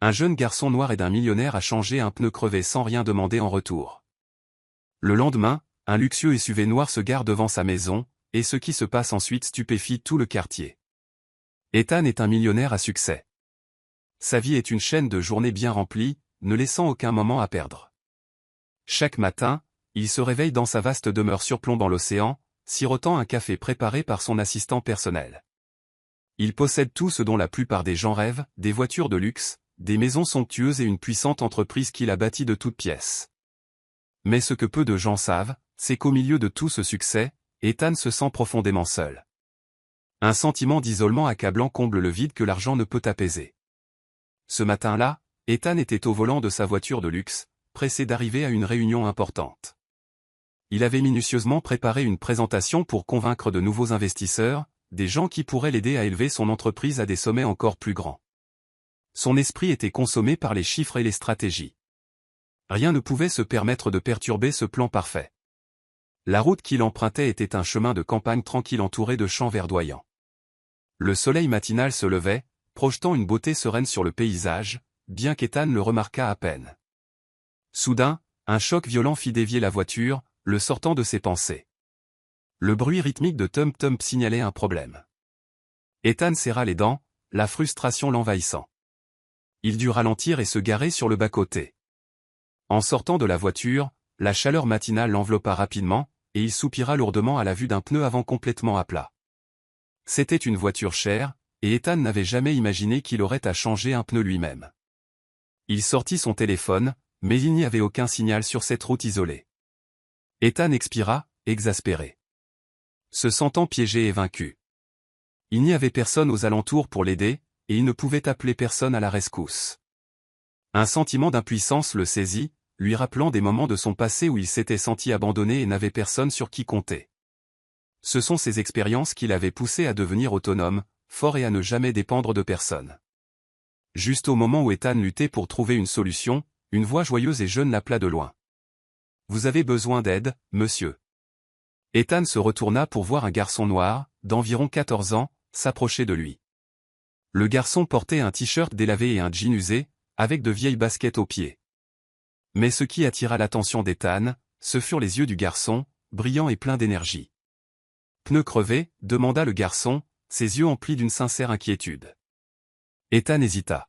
Un jeune garçon noir aide un millionnaire à changer un pneu crevé sans rien demander en retour. Le lendemain, un luxueux SUV noir se gare devant sa maison, et ce qui se passe ensuite stupéfie tout le quartier. Ethan est un millionnaire à succès. Sa vie est une chaîne de journées bien remplies, ne laissant aucun moment à perdre. Chaque matin, il se réveille dans sa vaste demeure surplombant l'océan, sirotant un café préparé par son assistant personnel. Il possède tout ce dont la plupart des gens rêvent, des voitures de luxe, des maisons somptueuses et une puissante entreprise qu'il a bâtie de toutes pièces. Mais ce que peu de gens savent, c'est qu'au milieu de tout ce succès, Ethan se sent profondément seul. Un sentiment d'isolement accablant comble le vide que l'argent ne peut apaiser. Ce matin-là, Ethan était au volant de sa voiture de luxe, pressé d'arriver à une réunion importante. Il avait minutieusement préparé une présentation pour convaincre de nouveaux investisseurs, des gens qui pourraient l'aider à élever son entreprise à des sommets encore plus grands. Son esprit était consommé par les chiffres et les stratégies. Rien ne pouvait se permettre de perturber ce plan parfait. La route qu'il empruntait était un chemin de campagne tranquille entouré de champs verdoyants. Le soleil matinal se levait, projetant une beauté sereine sur le paysage, bien qu'Ethan le remarquât à peine. Soudain, un choc violent fit dévier la voiture, le sortant de ses pensées. Le bruit rythmique de tum-tum signalait un problème. Ethan serra les dents, la frustration l'envahissant. Il dut ralentir et se garer sur le bas-côté. En sortant de la voiture, la chaleur matinale l'enveloppa rapidement, et il soupira lourdement à la vue d'un pneu avant complètement à plat. C'était une voiture chère, et Ethan n'avait jamais imaginé qu'il aurait à changer un pneu lui-même. Il sortit son téléphone, mais il n'y avait aucun signal sur cette route isolée. Ethan expira, exaspéré. Se sentant piégé et vaincu. Il n'y avait personne aux alentours pour l'aider, et il ne pouvait appeler personne à la rescousse. Un sentiment d'impuissance le saisit, lui rappelant des moments de son passé où il s'était senti abandonné et n'avait personne sur qui compter. Ce sont ces expériences qui l'avaient poussé à devenir autonome, fort et à ne jamais dépendre de personne. Juste au moment où Ethan luttait pour trouver une solution, une voix joyeuse et jeune l'appela de loin. « Vous avez besoin d'aide, monsieur. » Ethan se retourna pour voir un garçon noir, d'environ 14 ans, s'approcher de lui. Le garçon portait un t-shirt délavé et un jean usé, avec de vieilles baskets aux pieds. Mais ce qui attira l'attention d'Ethan, ce furent les yeux du garçon, brillants et pleins d'énergie. « Pneu crevé ?» demanda le garçon, ses yeux emplis d'une sincère inquiétude. Ethan hésita.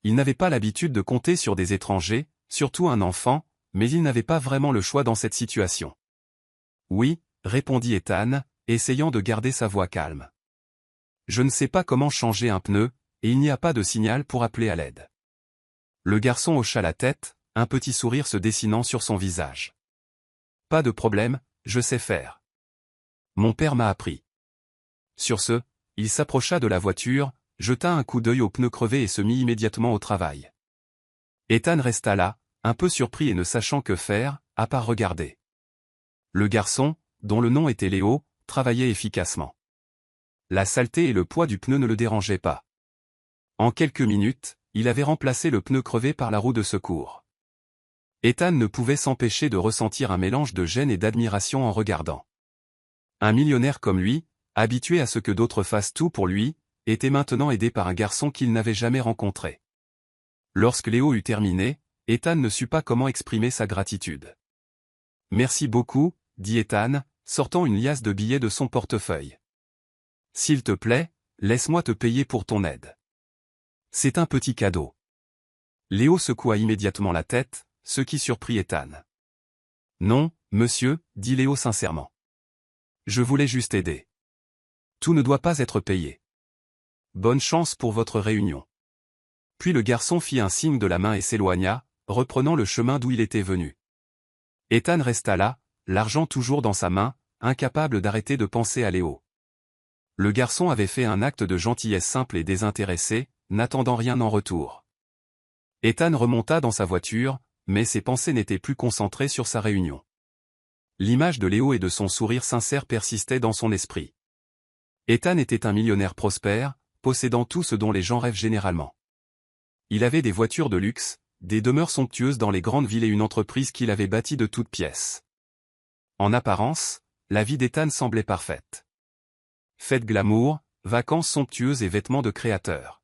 Il n'avait pas l'habitude de compter sur des étrangers, surtout un enfant, mais il n'avait pas vraiment le choix dans cette situation. « Oui », répondit Ethan, essayant de garder sa voix calme. « Je ne sais pas comment changer un pneu, et il n'y a pas de signal pour appeler à l'aide. » Le garçon hocha la tête, un petit sourire se dessinant sur son visage. « Pas de problème, je sais faire. Mon père m'a appris. » Sur ce, il s'approcha de la voiture, jeta un coup d'œil aux pneus crevés et se mit immédiatement au travail. Ethan resta là, un peu surpris et ne sachant que faire, à part regarder. Le garçon, dont le nom était Léo, travaillait efficacement. La saleté et le poids du pneu ne le dérangeaient pas. En quelques minutes, il avait remplacé le pneu crevé par la roue de secours. Ethan ne pouvait s'empêcher de ressentir un mélange de gêne et d'admiration en regardant. Un millionnaire comme lui, habitué à ce que d'autres fassent tout pour lui, était maintenant aidé par un garçon qu'il n'avait jamais rencontré. Lorsque Léo eut terminé, Ethan ne sut pas comment exprimer sa gratitude. « Merci beaucoup », dit Ethan, sortant une liasse de billets de son portefeuille. « S'il te plaît, laisse-moi te payer pour ton aide. C'est un petit cadeau. » Léo secoua immédiatement la tête, ce qui surprit Ethan. « Non, monsieur, » dit Léo sincèrement. « Je voulais juste aider. Tout ne doit pas être payé. Bonne chance pour votre réunion. » Puis le garçon fit un signe de la main et s'éloigna, reprenant le chemin d'où il était venu. Ethan resta là, l'argent toujours dans sa main, incapable d'arrêter de penser à Léo. Le garçon avait fait un acte de gentillesse simple et désintéressé, n'attendant rien en retour. Ethan remonta dans sa voiture, mais ses pensées n'étaient plus concentrées sur sa réunion. L'image de Léo et de son sourire sincère persistait dans son esprit. Ethan était un millionnaire prospère, possédant tout ce dont les gens rêvent généralement. Il avait des voitures de luxe, des demeures somptueuses dans les grandes villes et une entreprise qu'il avait bâtie de toutes pièces. En apparence, la vie d'Ethan semblait parfaite. Fêtes glamour, vacances somptueuses et vêtements de créateur.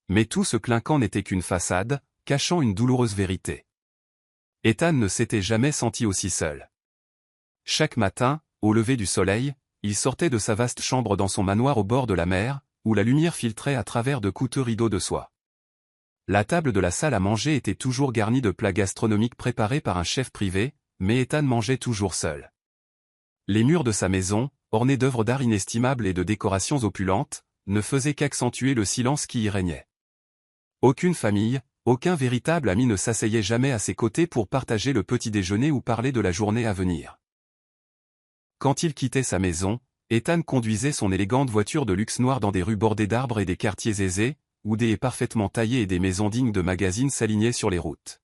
Mais tout ce clinquant n'était qu'une façade, cachant une douloureuse vérité. Ethan ne s'était jamais senti aussi seul. Chaque matin, au lever du soleil, il sortait de sa vaste chambre dans son manoir au bord de la mer, où la lumière filtrait à travers de coûteux rideaux de soie. La table de la salle à manger était toujours garnie de plats gastronomiques préparés par un chef privé, mais Ethan mangeait toujours seul. Les murs de sa maison, ornés d'œuvres d'art inestimables et de décorations opulentes, ne faisaient qu'accentuer le silence qui y régnait. Aucune famille, aucun véritable ami ne s'asseyait jamais à ses côtés pour partager le petit déjeuner ou parler de la journée à venir. Quand il quittait sa maison, Ethan conduisait son élégante voiture de luxe noire dans des rues bordées d'arbres et des quartiers aisés, où des haies parfaitement taillées et des maisons dignes de magazines s'alignaient sur les routes.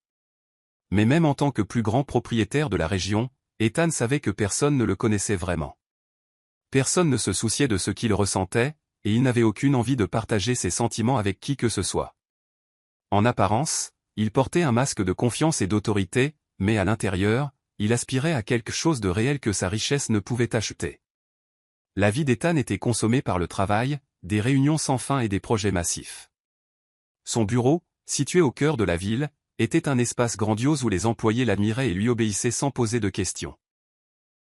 Mais même en tant que plus grand propriétaire de la région, Ethan savait que personne ne le connaissait vraiment. Personne ne se souciait de ce qu'il ressentait, et il n'avait aucune envie de partager ses sentiments avec qui que ce soit. En apparence, il portait un masque de confiance et d'autorité, mais à l'intérieur, il aspirait à quelque chose de réel que sa richesse ne pouvait acheter. La vie d'Ethan était consommée par le travail, des réunions sans fin et des projets massifs. Son bureau, situé au cœur de la ville, était un espace grandiose où les employés l'admiraient et lui obéissaient sans poser de questions.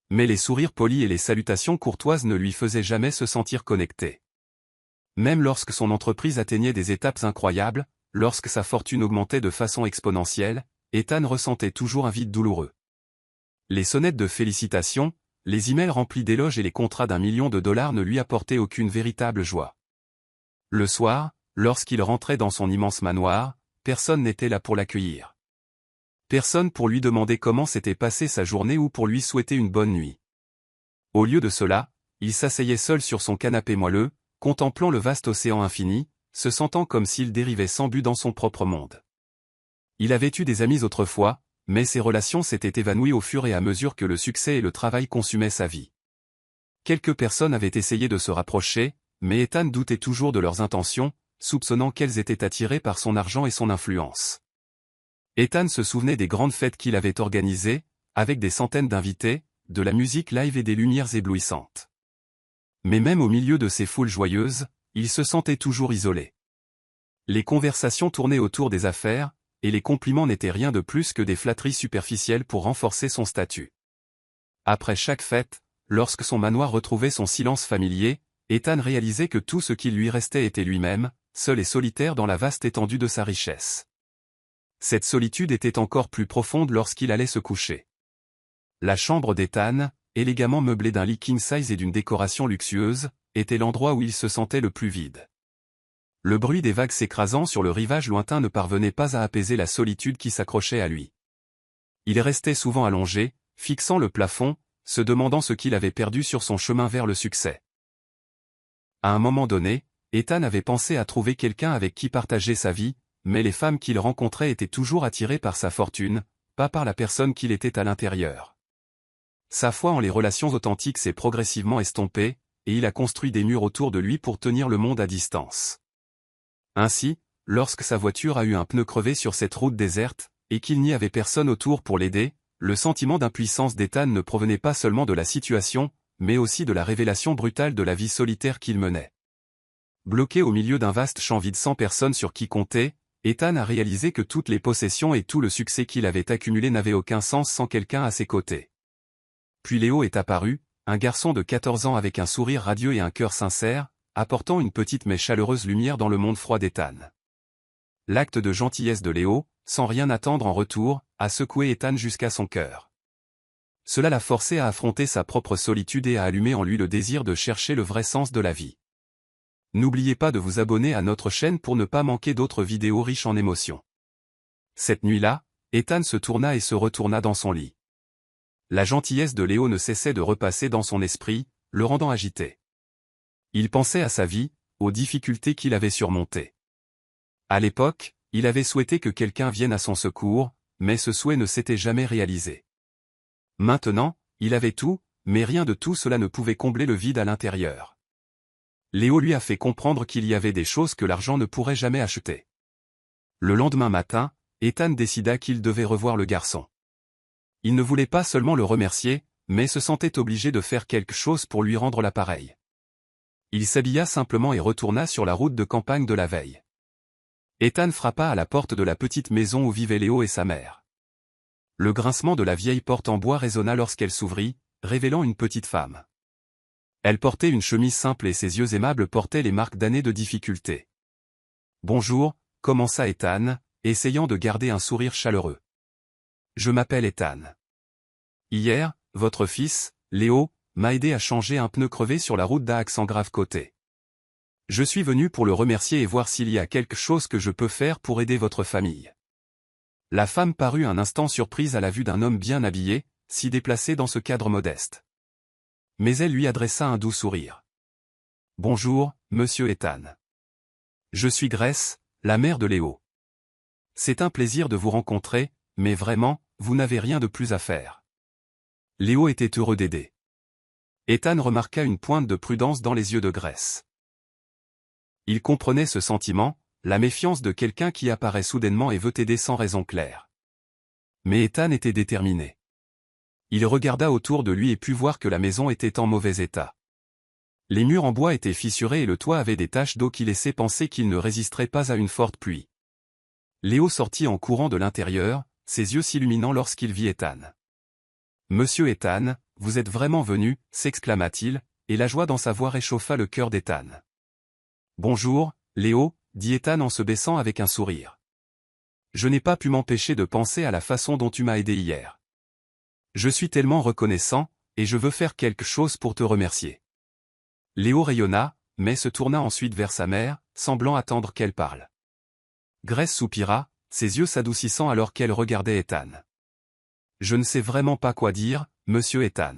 Mais les sourires polis et les salutations courtoises ne lui faisaient jamais se sentir connecté. Même lorsque son entreprise atteignait des étapes incroyables, lorsque sa fortune augmentait de façon exponentielle, Ethan ressentait toujours un vide douloureux. Les sonnettes de félicitations, les emails remplis d'éloges et les contrats d'1 million de dollars ne lui apportaient aucune véritable joie. Le soir, lorsqu'il rentrait dans son immense manoir, personne n'était là pour l'accueillir. Personne pour lui demander comment s'était passée sa journée ou pour lui souhaiter une bonne nuit. Au lieu de cela, il s'asseyait seul sur son canapé moelleux, contemplant le vaste océan infini, se sentant comme s'il dérivait sans but dans son propre monde. Il avait eu des amis autrefois, mais ses relations s'étaient évanouies au fur et à mesure que le succès et le travail consumaient sa vie. Quelques personnes avaient essayé de se rapprocher, mais Ethan doutait toujours de leurs intentions, soupçonnant qu'elles étaient attirées par son argent et son influence. Ethan se souvenait des grandes fêtes qu'il avait organisées, avec des centaines d'invités, de la musique live et des lumières éblouissantes. Mais même au milieu de ces foules joyeuses, il se sentait toujours isolé. Les conversations tournaient autour des affaires, et les compliments n'étaient rien de plus que des flatteries superficielles pour renforcer son statut. Après chaque fête, lorsque son manoir retrouvait son silence familier, Ethan réalisait que tout ce qui lui restait était lui-même, seul et solitaire dans la vaste étendue de sa richesse. Cette solitude était encore plus profonde lorsqu'il allait se coucher. La chambre d'Ethan, élégamment meublée d'un lit king size et d'une décoration luxueuse, était l'endroit où il se sentait le plus vide. Le bruit des vagues s'écrasant sur le rivage lointain ne parvenait pas à apaiser la solitude qui s'accrochait à lui. Il restait souvent allongé, fixant le plafond, se demandant ce qu'il avait perdu sur son chemin vers le succès. À un moment donné, Ethan avait pensé à trouver quelqu'un avec qui partager sa vie, mais les femmes qu'il rencontrait étaient toujours attirées par sa fortune, pas par la personne qu'il était à l'intérieur. Sa foi en les relations authentiques s'est progressivement estompée, et il a construit des murs autour de lui pour tenir le monde à distance. Ainsi, lorsque sa voiture a eu un pneu crevé sur cette route déserte, et qu'il n'y avait personne autour pour l'aider, le sentiment d'impuissance d'Ethan ne provenait pas seulement de la situation, mais aussi de la révélation brutale de la vie solitaire qu'il menait. Bloqué au milieu d'un vaste champ vide sans personne sur qui compter, Ethan a réalisé que toutes les possessions et tout le succès qu'il avait accumulé n'avaient aucun sens sans quelqu'un à ses côtés. Puis Léo est apparu, un garçon de 14 ans avec un sourire radieux et un cœur sincère, apportant une petite mais chaleureuse lumière dans le monde froid d'Ethan. L'acte de gentillesse de Léo, sans rien attendre en retour, a secoué Ethan jusqu'à son cœur. Cela l'a forcé à affronter sa propre solitude et à allumer en lui le désir de chercher le vrai sens de la vie. N'oubliez pas de vous abonner à notre chaîne pour ne pas manquer d'autres vidéos riches en émotions. Cette nuit-là, Ethan se tourna et se retourna dans son lit. La gentillesse de Léo ne cessait de repasser dans son esprit, le rendant agité. Il pensait à sa vie, aux difficultés qu'il avait surmontées. À l'époque, il avait souhaité que quelqu'un vienne à son secours, mais ce souhait ne s'était jamais réalisé. Maintenant, il avait tout, mais rien de tout cela ne pouvait combler le vide à l'intérieur. Léo lui a fait comprendre qu'il y avait des choses que l'argent ne pourrait jamais acheter. Le lendemain matin, Ethan décida qu'il devait revoir le garçon. Il ne voulait pas seulement le remercier, mais se sentait obligé de faire quelque chose pour lui rendre l'appareil. Il s'habilla simplement et retourna sur la route de campagne de la veille. Ethan frappa à la porte de la petite maison où vivaient Léo et sa mère. Le grincement de la vieille porte en bois résonna lorsqu'elle s'ouvrit, révélant une petite femme. Elle portait une chemise simple et ses yeux aimables portaient les marques d'années de difficulté. « Bonjour », commença Ethan, essayant de garder un sourire chaleureux. « Je m'appelle Ethan. Hier, votre fils, Léo, m'a aidé à changer un pneu crevé sur la route d'Aix-en-Grave-Côté. Je suis venu pour le remercier et voir s'il y a quelque chose que je peux faire pour aider votre famille. » La femme parut un instant surprise à la vue d'un homme bien habillé, si déplacé dans ce cadre modeste. Mais elle lui adressa un doux sourire. « Bonjour, monsieur Ethan. Je suis Grace, la mère de Léo. C'est un plaisir de vous rencontrer, mais vraiment, vous n'avez rien de plus à faire. » Léo était heureux d'aider. Ethan remarqua une pointe de prudence dans les yeux de Grace. Il comprenait ce sentiment, la méfiance de quelqu'un qui apparaît soudainement et veut aider sans raison claire. Mais Ethan était déterminé. Il regarda autour de lui et put voir que la maison était en mauvais état. Les murs en bois étaient fissurés et le toit avait des taches d'eau qui laissaient penser qu'il ne résisterait pas à une forte pluie. Léo sortit en courant de l'intérieur, ses yeux s'illuminant lorsqu'il vit Ethan. « Monsieur Ethan, vous êtes vraiment venu » s'exclama-t-il, et la joie dans sa voix réchauffa le cœur d'Ethan. « Bonjour, Léo » dit Ethan en se baissant avec un sourire. « Je n'ai pas pu m'empêcher de penser à la façon dont tu m'as aidé hier. Je suis tellement reconnaissant, et je veux faire quelque chose pour te remercier. » Léo rayonna, mais se tourna ensuite vers sa mère, semblant attendre qu'elle parle. Grace soupira, ses yeux s'adoucissant alors qu'elle regardait Ethan. « Je ne sais vraiment pas quoi dire, monsieur Ethan.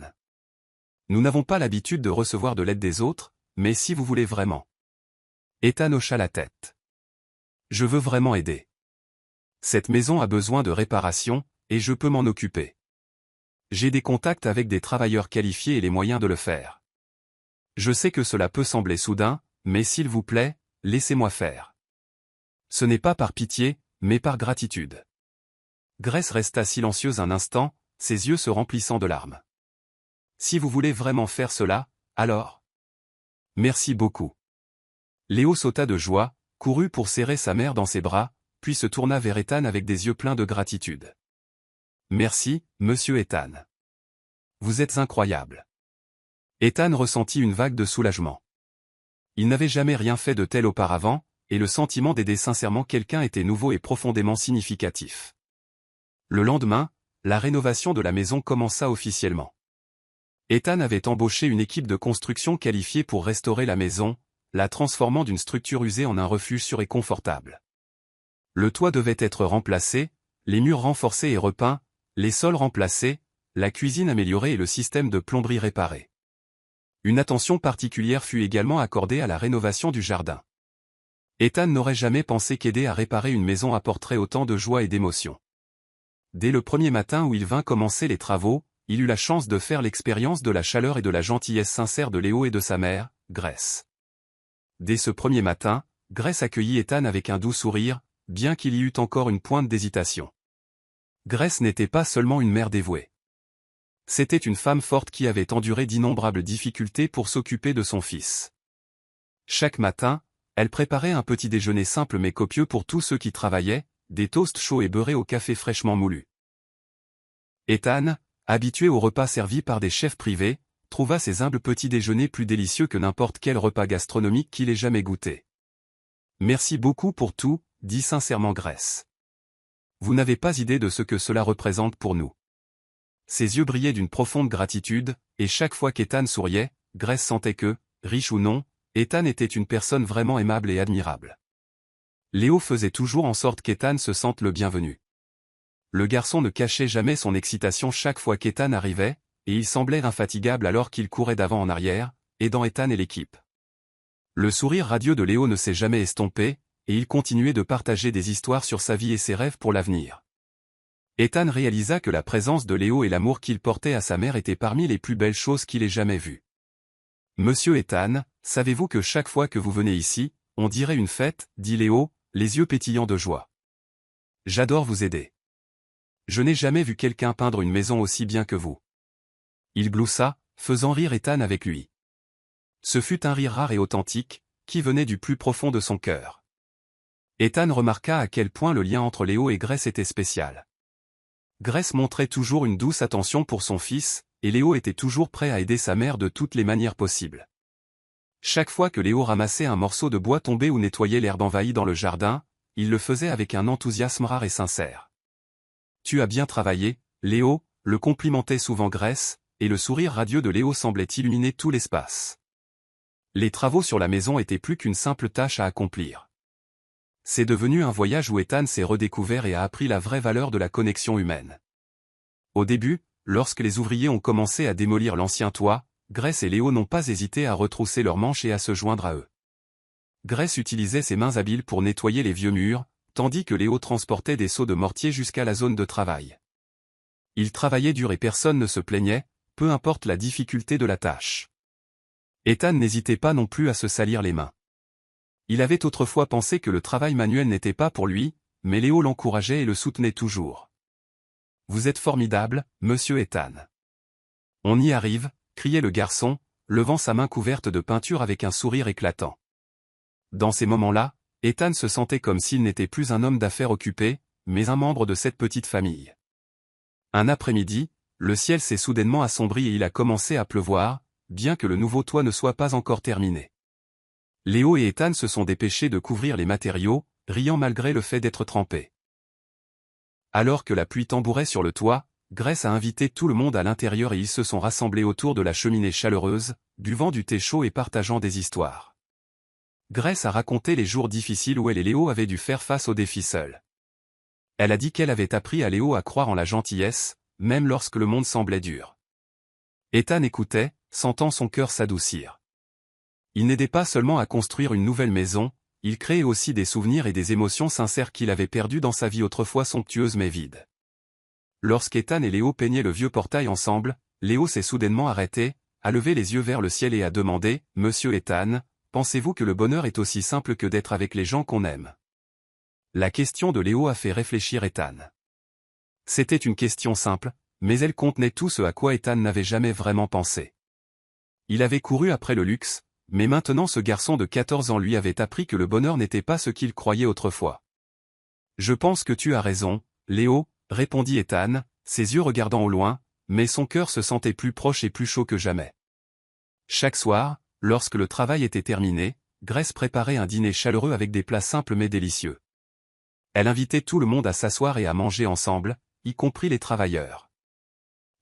Nous n'avons pas l'habitude de recevoir de l'aide des autres, mais si vous voulez vraiment. » Ethan hocha la tête. « Je veux vraiment aider. Cette maison a besoin de réparation, et je peux m'en occuper. J'ai des contacts avec des travailleurs qualifiés et les moyens de le faire. Je sais que cela peut sembler soudain, mais s'il vous plaît, laissez-moi faire. Ce n'est pas par pitié, mais par gratitude. » Grace resta silencieuse un instant, ses yeux se remplissant de larmes. « Si vous voulez vraiment faire cela, alors. Merci beaucoup. » Léo sauta de joie, courut pour serrer sa mère dans ses bras, puis se tourna vers Ethan avec des yeux pleins de gratitude. « Merci, monsieur Ethan. Vous êtes incroyable. » Ethan ressentit une vague de soulagement. Il n'avait jamais rien fait de tel auparavant, et le sentiment d'aider sincèrement quelqu'un était nouveau et profondément significatif. Le lendemain, la rénovation de la maison commença officiellement. Ethan avait embauché une équipe de construction qualifiée pour restaurer la maison, la transformant d'une structure usée en un refuge sûr et confortable. Le toit devait être remplacé, les murs renforcés et repeints, les sols remplacés, la cuisine améliorée et le système de plomberie réparé. Une attention particulière fut également accordée à la rénovation du jardin. Ethan n'aurait jamais pensé qu'aider à réparer une maison apporterait autant de joie et d'émotion. Dès le premier matin où il vint commencer les travaux, il eut la chance de faire l'expérience de la chaleur et de la gentillesse sincère de Léo et de sa mère, Grace. Dès ce premier matin, Grace accueillit Ethan avec un doux sourire, bien qu'il y eût encore une pointe d'hésitation. Grace n'était pas seulement une mère dévouée. C'était une femme forte qui avait enduré d'innombrables difficultés pour s'occuper de son fils. Chaque matin, elle préparait un petit déjeuner simple mais copieux pour tous ceux qui travaillaient, des toasts chauds et beurrés au café fraîchement moulu. Ethan, habitué aux repas servis par des chefs privés, trouva ces humbles petits déjeuners plus délicieux que n'importe quel repas gastronomique qu'il ait jamais goûté. « Merci beaucoup pour tout », dit sincèrement Grace. « Vous n'avez pas idée de ce que cela représente pour nous. » Ses yeux brillaient d'une profonde gratitude, et chaque fois qu'Ethan souriait, Grace sentait que, riche ou non, Ethan était une personne vraiment aimable et admirable. Léo faisait toujours en sorte qu'Ethan se sente le bienvenu. Le garçon ne cachait jamais son excitation chaque fois qu'Ethan arrivait, et il semblait infatigable alors qu'il courait d'avant en arrière, aidant Ethan et l'équipe. Le sourire radieux de Léo ne s'est jamais estompé, et il continuait de partager des histoires sur sa vie et ses rêves pour l'avenir. Ethan réalisa que la présence de Léo et l'amour qu'il portait à sa mère étaient parmi les plus belles choses qu'il ait jamais vues. « Monsieur Ethan, savez-vous que chaque fois que vous venez ici, on dirait une fête » dit Léo, les yeux pétillants de joie. « J'adore vous aider. Je n'ai jamais vu quelqu'un peindre une maison aussi bien que vous. » Il gloussa, faisant rire Ethan avec lui. Ce fut un rire rare et authentique, qui venait du plus profond de son cœur. Ethan remarqua à quel point le lien entre Léo et Grace était spécial. Grace montrait toujours une douce attention pour son fils, et Léo était toujours prêt à aider sa mère de toutes les manières possibles. Chaque fois que Léo ramassait un morceau de bois tombé ou nettoyait l'herbe envahie dans le jardin, il le faisait avec un enthousiasme rare et sincère. « Tu as bien travaillé, Léo », le complimentait souvent Grace, et le sourire radieux de Léo semblait illuminer tout l'espace. Les travaux sur la maison étaient plus qu'une simple tâche à accomplir. C'est devenu un voyage où Ethan s'est redécouvert et a appris la vraie valeur de la connexion humaine. Au début, lorsque les ouvriers ont commencé à démolir l'ancien toit, Grace et Léo n'ont pas hésité à retrousser leurs manches et à se joindre à eux. Grace utilisait ses mains habiles pour nettoyer les vieux murs, tandis que Léo transportait des seaux de mortier jusqu'à la zone de travail. Ils travaillaient dur et personne ne se plaignait, peu importe la difficulté de la tâche. Ethan n'hésitait pas non plus à se salir les mains. Il avait autrefois pensé que le travail manuel n'était pas pour lui, mais Léo l'encourageait et le soutenait toujours. « Vous êtes formidable, monsieur Ethan. »« On y arrive », criait le garçon, levant sa main couverte de peinture avec un sourire éclatant. Dans ces moments-là, Ethan se sentait comme s'il n'était plus un homme d'affaires occupé, mais un membre de cette petite famille. Un après-midi, le ciel s'est soudainement assombri et il a commencé à pleuvoir, bien que le nouveau toit ne soit pas encore terminé. Léo et Ethan se sont dépêchés de couvrir les matériaux, riant malgré le fait d'être trempés. Alors que la pluie tambourait sur le toit, Grace a invité tout le monde à l'intérieur et ils se sont rassemblés autour de la cheminée chaleureuse, buvant du thé chaud et partageant des histoires. Grace a raconté les jours difficiles où elle et Léo avaient dû faire face aux défis seuls. Elle a dit qu'elle avait appris à Léo à croire en la gentillesse, même lorsque le monde semblait dur. Ethan écoutait, sentant son cœur s'adoucir. Il n'aidait pas seulement à construire une nouvelle maison, il créait aussi des souvenirs et des émotions sincères qu'il avait perdues dans sa vie autrefois somptueuse mais vide. Lorsqu'Ethan et Léo peignaient le vieux portail ensemble, Léo s'est soudainement arrêté, a levé les yeux vers le ciel et a demandé « Monsieur Ethan, pensez-vous que le bonheur est aussi simple que d'être avec les gens qu'on aime ?» La question de Léo a fait réfléchir Ethan. C'était une question simple, mais elle contenait tout ce à quoi Ethan n'avait jamais vraiment pensé. Il avait couru après le luxe, mais maintenant ce garçon de 14 ans lui avait appris que le bonheur n'était pas ce qu'il croyait autrefois. « Je pense que tu as raison, Léo, » répondit Ethan, ses yeux regardant au loin, mais son cœur se sentait plus proche et plus chaud que jamais. Chaque soir, lorsque le travail était terminé, Grace préparait un dîner chaleureux avec des plats simples mais délicieux. Elle invitait tout le monde à s'asseoir et à manger ensemble, y compris les travailleurs.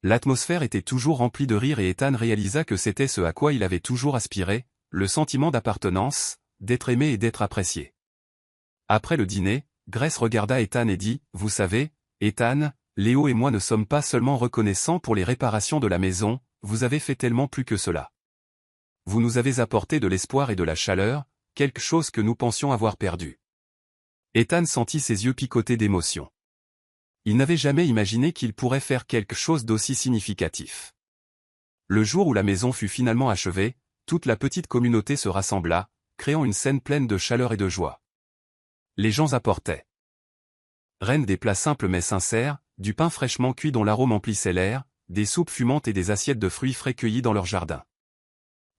L'atmosphère était toujours remplie de rire et Ethan réalisa que c'était ce à quoi il avait toujours aspiré, le sentiment d'appartenance, d'être aimé et d'être apprécié. Après le dîner, Grace regarda Ethan et dit « Vous savez, Ethan, Léo et moi ne sommes pas seulement reconnaissants pour les réparations de la maison, vous avez fait tellement plus que cela. Vous nous avez apporté de l'espoir et de la chaleur, quelque chose que nous pensions avoir perdu. » Ethan sentit ses yeux picoter d'émotion. Il n'avait jamais imaginé qu'il pourrait faire quelque chose d'aussi significatif. Le jour où la maison fut finalement achevée, toute la petite communauté se rassembla, créant une scène pleine de chaleur et de joie. Les gens apportaient des plats simples mais sincères, du pain fraîchement cuit dont l'arôme emplissait l'air, des soupes fumantes et des assiettes de fruits frais cueillis dans leur jardin.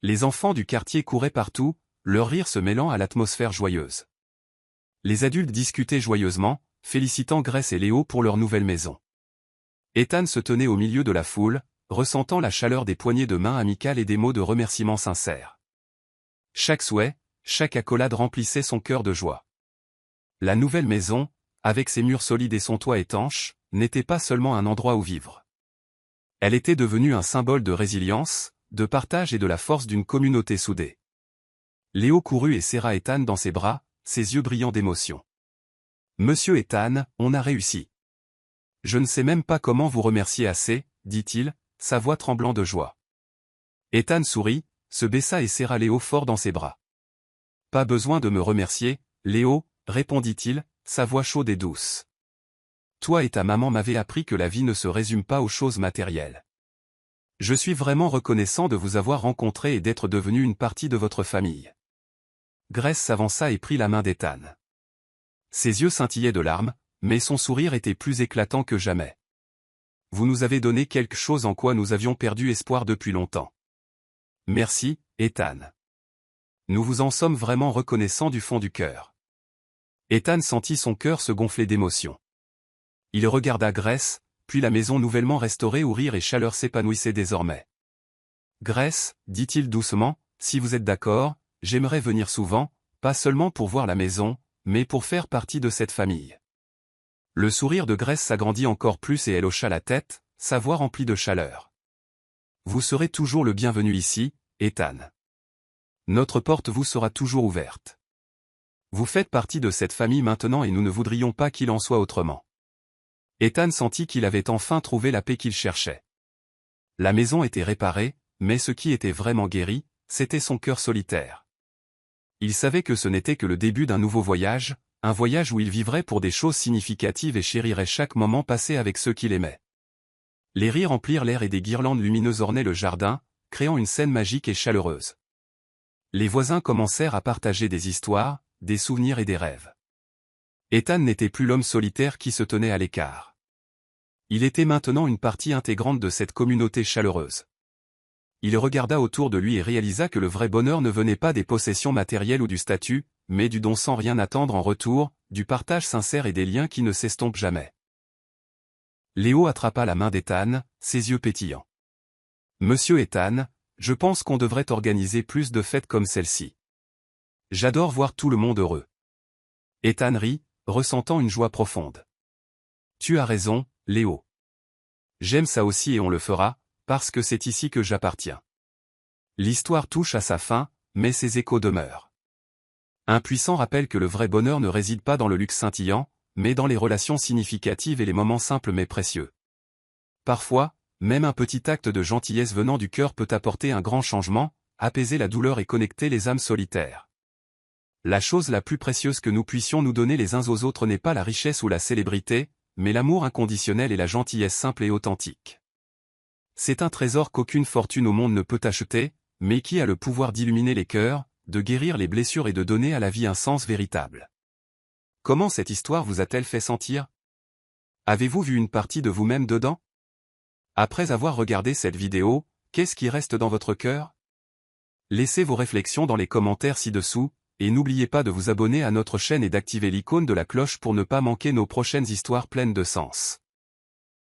Les enfants du quartier couraient partout, leur rire se mêlant à l'atmosphère joyeuse. Les adultes discutaient joyeusement, félicitant Grace et Léo pour leur nouvelle maison. Ethan se tenait au milieu de la foule, ressentant la chaleur des poignées de main amicales et des mots de remerciement sincères. Chaque souhait, chaque accolade remplissait son cœur de joie. La nouvelle maison, avec ses murs solides et son toit étanche, n'était pas seulement un endroit où vivre. Elle était devenue un symbole de résilience, de partage et de la force d'une communauté soudée. Léo courut et serra Ethan dans ses bras, ses yeux brillants d'émotion. « Monsieur Ethan, on a réussi. Je ne sais même pas comment vous remercier assez, » dit-il, sa voix tremblant de joie. Ethan sourit, se baissa et serra Léo fort dans ses bras. « Pas besoin de me remercier, Léo, » répondit-il, sa voix chaude et douce. « Toi et ta maman m'avez appris que la vie ne se résume pas aux choses matérielles. Je suis vraiment reconnaissant de vous avoir rencontré et d'être devenu une partie de votre famille. » Grace s'avança et prit la main d'Ethan. Ses yeux scintillaient de larmes, mais son sourire était plus éclatant que jamais. « Vous nous avez donné quelque chose en quoi nous avions perdu espoir depuis longtemps. Merci, Ethan. Nous vous en sommes vraiment reconnaissants du fond du cœur. » Ethan sentit son cœur se gonfler d'émotion. Il regarda Grace, puis la maison nouvellement restaurée où rire et chaleur s'épanouissaient désormais. Grace, dit-il doucement, si vous êtes d'accord, j'aimerais venir souvent, pas seulement pour voir la maison, mais pour faire partie de cette famille. Le sourire de Grace s'agrandit encore plus et elle hocha la tête, sa voix remplie de chaleur. Vous serez toujours le bienvenu ici, Ethan. Notre porte vous sera toujours ouverte. Vous faites partie de cette famille maintenant et nous ne voudrions pas qu'il en soit autrement. Ethan sentit qu'il avait enfin trouvé la paix qu'il cherchait. La maison était réparée, mais ce qui était vraiment guéri, c'était son cœur solitaire. Il savait que ce n'était que le début d'un nouveau voyage, un voyage où il vivrait pour des choses significatives et chérirait chaque moment passé avec ceux qu'il aimait. Les rires emplirent l'air et des guirlandes lumineuses ornaient le jardin, créant une scène magique et chaleureuse. Les voisins commencèrent à partager des histoires, des souvenirs et des rêves. Ethan n'était plus l'homme solitaire qui se tenait à l'écart. Il était maintenant une partie intégrante de cette communauté chaleureuse. Il regarda autour de lui et réalisa que le vrai bonheur ne venait pas des possessions matérielles ou du statut, mais du don sans rien attendre en retour, du partage sincère et des liens qui ne s'estompent jamais. Léo attrapa la main d'Ethan, ses yeux pétillants. « Monsieur Ethan, je pense qu'on devrait organiser plus de fêtes comme celle-ci. J'adore voir tout le monde heureux. » Ethan rit, ressentant une joie profonde. « Tu as raison, Léo. J'aime ça aussi et on le fera, parce que c'est ici que j'appartiens. » L'histoire touche à sa fin, mais ses échos demeurent. Un puissant rappel que le vrai bonheur ne réside pas dans le luxe scintillant, mais dans les relations significatives et les moments simples mais précieux. Parfois, même un petit acte de gentillesse venant du cœur peut apporter un grand changement, apaiser la douleur et connecter les âmes solitaires. La chose la plus précieuse que nous puissions nous donner les uns aux autres n'est pas la richesse ou la célébrité, mais l'amour inconditionnel et la gentillesse simple et authentique. C'est un trésor qu'aucune fortune au monde ne peut acheter, mais qui a le pouvoir d'illuminer les cœurs, de guérir les blessures et de donner à la vie un sens véritable. Comment cette histoire vous a-t-elle fait sentir? Avez-vous vu une partie de vous-même dedans? Après avoir regardé cette vidéo, qu'est-ce qui reste dans votre cœur? Laissez vos réflexions dans les commentaires ci-dessous, et n'oubliez pas de vous abonner à notre chaîne et d'activer l'icône de la cloche pour ne pas manquer nos prochaines histoires pleines de sens.